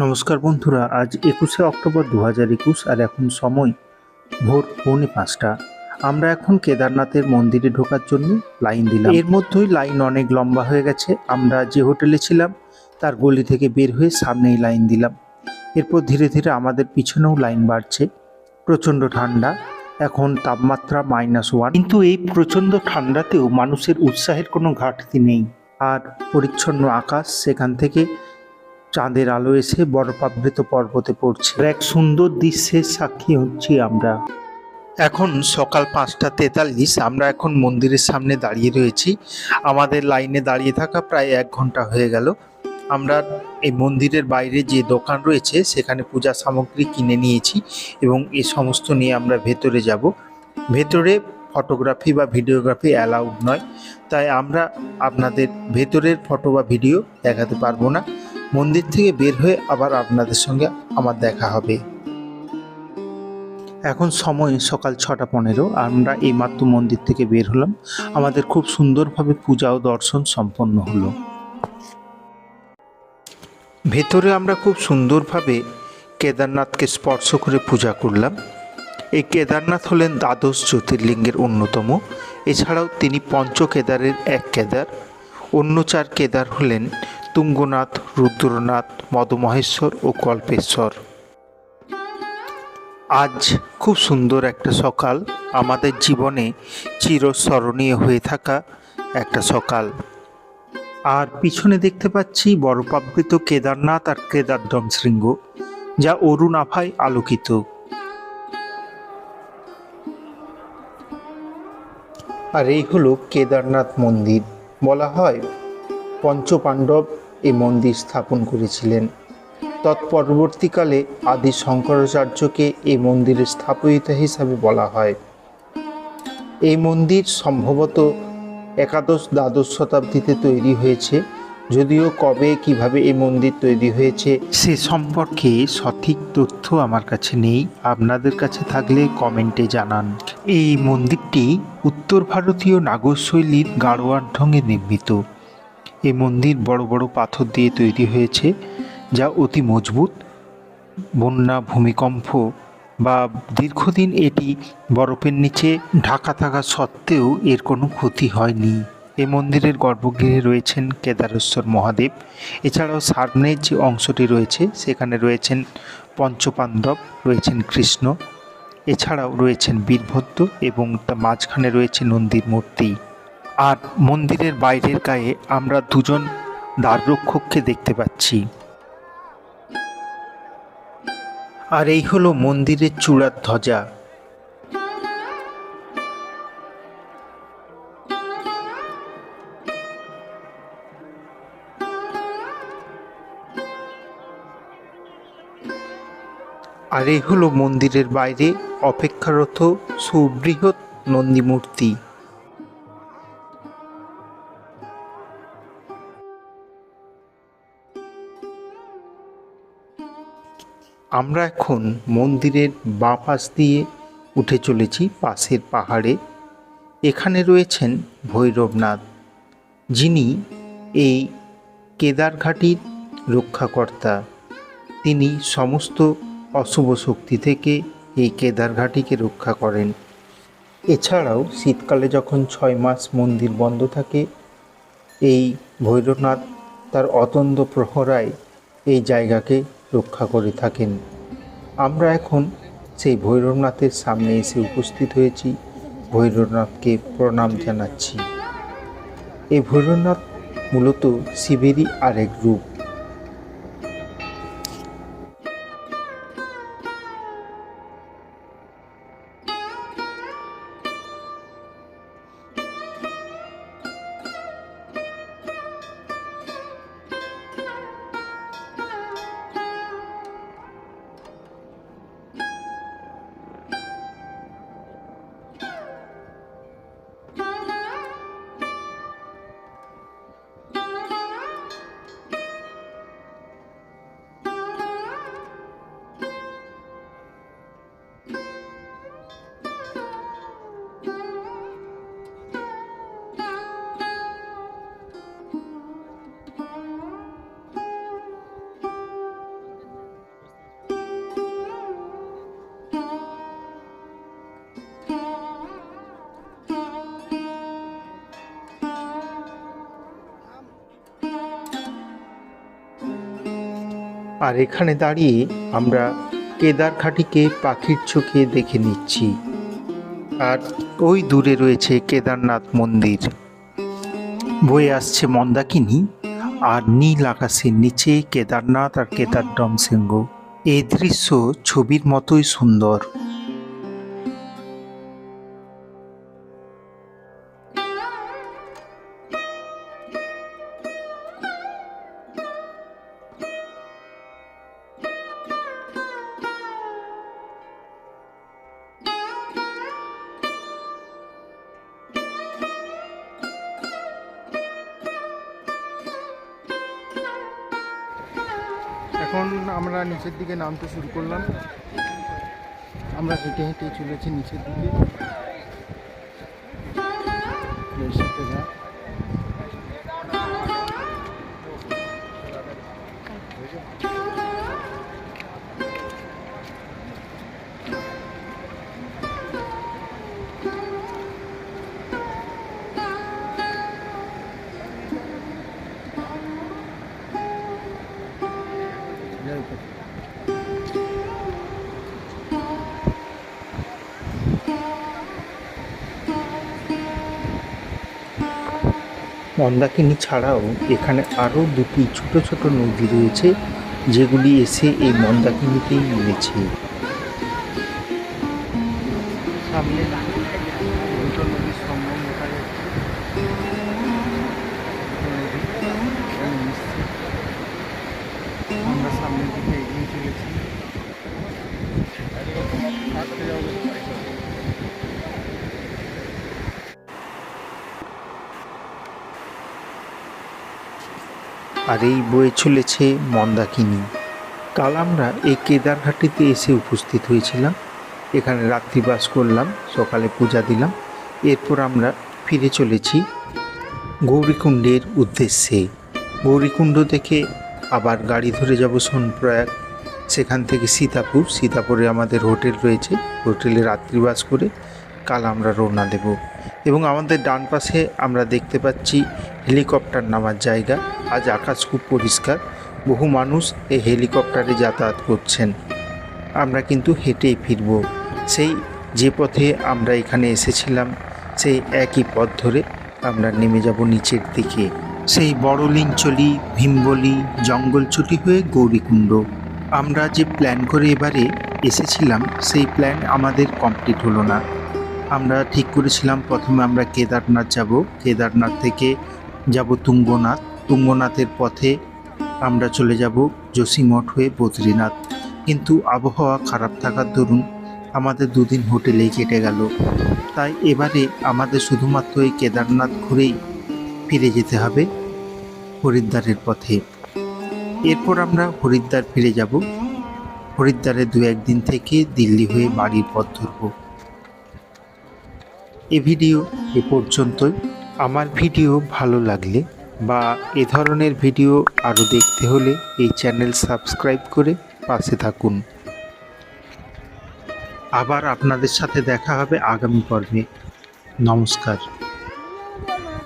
নমস্কার বন্ধুরা, আজ 21শে অক্টোবর 2021 আর এখন সময় ভোর 4:45। আমরা এখন কেদারনাথের মন্দিরে ঢোকার জন্য লাইন দিলাম। এর মধ্যেই লাইন অনেক লম্বা হয়ে গেছে। আমরা যে হোটেলে ছিলাম তার গলি থেকে বের হয়ে সামনেই লাইন দিলাম। এরপর ধীরে ধীরে আমাদের পিছনেও লাইন বাড়ছে। প্রচণ্ড ঠান্ডা, এখন তাপমাত্রা -1। কিন্তু এই প্রচণ্ড ঠান্ডাতেও মানুষের উৎসাহের কোনো ঘাটতি নেই। আর পরিচ্ছন্ন আকাশ, সেখান থেকে চাঁদের আলো এসে বরফাবৃত পর্বতে পড়ছে। এক সুন্দর দৃশ্যের সাক্ষী হচ্ছি আমরা। এখন সকাল 5:43। আমরা এখন মন্দিরের সামনে দাঁড়িয়ে রয়েছি। আমাদের লাইনে দাঁড়িয়ে থাকা প্রায় 1 ঘন্টা হয়ে গেল। আমরা এই মন্দিরের বাইরে যে দোকান রয়েছে সেখানে পূজা সামগ্রী কিনে নিয়েছি এবং এই সমস্ত নিয়ে আমরা ভেতরে যাব। ভেতরে ফটোগ্রাফি বা ভিডিওগ্রাফি অ্যালাউড নয়, তাই আমরা আপনাদের ভেতরের ফটো বা ভিডিও দেখাতে পারবো না। মন্দির থেকে বের হয়ে আবার আপনাদের সঙ্গে আমার দেখা হবে। এখন সময় সকাল 6:15। আমরা এইমাত্র মন্দির থেকে বের হলাম। আমাদের খুব সুন্দরভাবে পূজা ও দর্শন সম্পন্ন হলো। ভেতরে আমরা খুব সুন্দরভাবে কেদারনাথকে স্পর্শ করে পূজা করলাম। এই কেদারনাথ হলেন দ্বাদশ জ্যোতির্লিঙ্গের অন্যতম। এছাড়াও তিনি পঞ্চকেদারের এক কেদার। অন্য 4 কেদার হলেন তুঙ্গনাথ, রুদ্রনাথ, মদমহেশ্বর ও কল্পেশ্বর। আজ খুব সুন্দর একটা সকাল, আমাদের জীবনে চিরস্মরণীয় হয়ে থাকা একটা সকাল। আর পিছনে দেখতে পাচ্ছি বরফাবৃত কেদারনাথ আর কেদারদম শৃঙ্গ, যা অরুণ আভায় আলোকিত। আর এই হলো কেদারনাথ মন্দির। বলা হয় পঞ্চপাণ্ডব এই মন্দির স্থাপন করেছিলেন। তৎপরবর্তীকালে আদি শঙ্করাচার্যকে এই মন্দিরের স্থাপত্যিতা হিসাবে বলা হয়। এই মন্দির সম্ভবত একাদশ-দ্বাদশ শতাব্দীতে তৈরি হয়েছে। যদিও কবে কিভাবে এই মন্দির তৈরি হয়েছে সে সম্পর্কে সঠিক তথ্য আমার কাছে নেই। আপনাদের কাছে থাকলে কমেন্টে জানান। এই মন্দিরটি উত্তর ভারতীয় নাগরশৈলীর গাড়োয়ার ঢঙে নির্মিত। এই মন্দির বড় বড় পাথর দিয়ে তৈরি হয়েছে, যা অতি মজবুত। বন্যা, ভূমিকম্প বা দীর্ঘদিন এটি বরফের নিচে ঢাকা থাকা সত্ত্বেও এর কোনো ক্ষতি হয়নি। এই মন্দিরের গর্ভগৃহে রয়েছেন কেদারেশ্বর মহাদেব। এছাড়াও সামনের যে অংশটি রয়েছে সেখানে রয়েছেন পঞ্চপাণ্ডব, রয়েছেন কৃষ্ণ, এছাড়াও রয়েছেন বীরভদ্র এবং তার মাঝখানে রয়েছে নন্দীর মূর্তি। আর মন্দিরের বাইরের গায়ে আমরা 2জন দ্বাররক্ষককে দেখতে পাচ্ছি। আর এই হলো মন্দিরের চূড়ার ধ্বজা। আর এই হলো মন্দিরের বাইরে অপেক্ষারত সুবৃহৎ নন্দী মূর্তি। আমরা এখন মন্দিরের বাঁ পাশ দিয়ে উঠে চলেছি পাশের পাহাড়ে। এখানে রয়েছেন ভৈরবনাথ, যিনি এই কেদারঘাটির রক্ষাকর্তা। তিনি সমস্ত অশুভ শক্তি থেকে এই কেদারঘাটিকে রক্ষা করেন। এছাড়াও শীতকালে যখন 6 মাস মন্দির বন্ধ থাকে, এই ভৈরবনাথ তার অতন্দ্র প্রহরায় এই জায়গাকে রক্ষা করে থাকেন। আমরা এখন সেই ভৈরবনাথের সামনে এসে উপস্থিত হয়েছি। ভৈরবনাথকে প্রণাম জানাচ্ছি। এই ভৈরবনাথ মূলত শিবেরই আরেক রূপ। আর এখানে দাঁড়িয়ে আমরা কেদারঘাটিকে পাখির চোখে দেখে নিচ্ছি। আর ওই দূরে রয়েছে কেদারনাথ মন্দির, বয়ে আসছে মন্দাকিনী, আর নীল আকাশের নিচে কেদারনাথ আর কেদারডম শৃঙ্গ। এই দৃশ্য ছবির মতোই সুন্দর। এখন আমরা নিচের দিকে নামতে শুরু করলাম। আমরা হেঁটে হেঁটে চলেছি নিচের দিকে। মন্দাকিনী ছাড়াও এখানে আরও দুটি ছোট ছোট নদী রয়েছে, যেগুলি এসে এই মন্দাকিনীতেই মিলেছে। সামনে দুটো নদীর সঙ্গম দেখা যাচ্ছে। আমরা সামনের দিকে এগিয়ে চলেছি। আর এই বয়ে চলেছে মন্দাকিনী। কাল আমরা এই কেদারঘাটিতে এসে উপস্থিত হয়েছিলাম। এখানে রাত্রিবাস করলাম, সকালে পূজা দিলাম। এরপর আমরা ফিরে চলেছি গৌরীকুণ্ডের উদ্দেশ্যে। গৌরীকুণ্ড থেকে আবার গাড়ি ধরে যাব সোনপ্রয়াগ, সেখান থেকে সীতাপুরে আমাদের হোটেল রয়েছে। হোটেলে রাত্রিবাস করে কাল আমরা রওনা দেব। এবং আমাদের ডান পাশে আমরা দেখতে পাচ্ছি হেলিকপ্টার নামার জায়গা। আজ আকাশ খুব পরিষ্কার, বহু মানুষ এই হেলিকপ্টারে যাতায়াত করছেন। আমরা কিন্তু হেঁটেই ফিরব। সেই যে পথে আমরা এখানে এসেছিলাম সেই একই পথ ধরে আমরা নেমে যাব নিচের দিকে। সেই বড়লিঞ্চলি, ভীমবলি, জঙ্গলছুটি হয়ে গৌরীকুণ্ড। আমরা যে প্ল্যান করে এবারে এসেছিলাম সেই প্ল্যান আমাদের কমপ্লিট হলো না। আমরা ঠিক করেছিলাম প্রথমে আমরা কেদারনাথ যাব, কেদারনাথ থেকে যাব তুঙ্গনাথের পথে আমরা চলে যাব যোশীমঠ হয়ে বদ্রীনাথ। কিন্তু আবহাওয়া খারাপ থাকার দরুন আমাদের দুদিন হোটেলেই কেটে গেল। তাই এবারে আমাদের শুধুমাত্র এই কেদারনাথ ঘুরেই ফিরে যেতে হবে হরিদ্বারের পথে। এরপর আমরা হরিদ্বার ফিরে যাব। হরিদ্বারে 2-1 দিন থেকে দিল্লি হয়ে বাড়ির পথ ধরব। এই ভিডিও এ পর্যন্তই। আমার ভিডিও ভালো লাগলে বা এ ধরনের ভিডিও আরও দেখতে হলে এই চ্যানেল সাবস্ক্রাইব করে পাশে থাকুন। আবার আপনাদের সাথে দেখা হবে আগামী পর্বে। নমস্কার।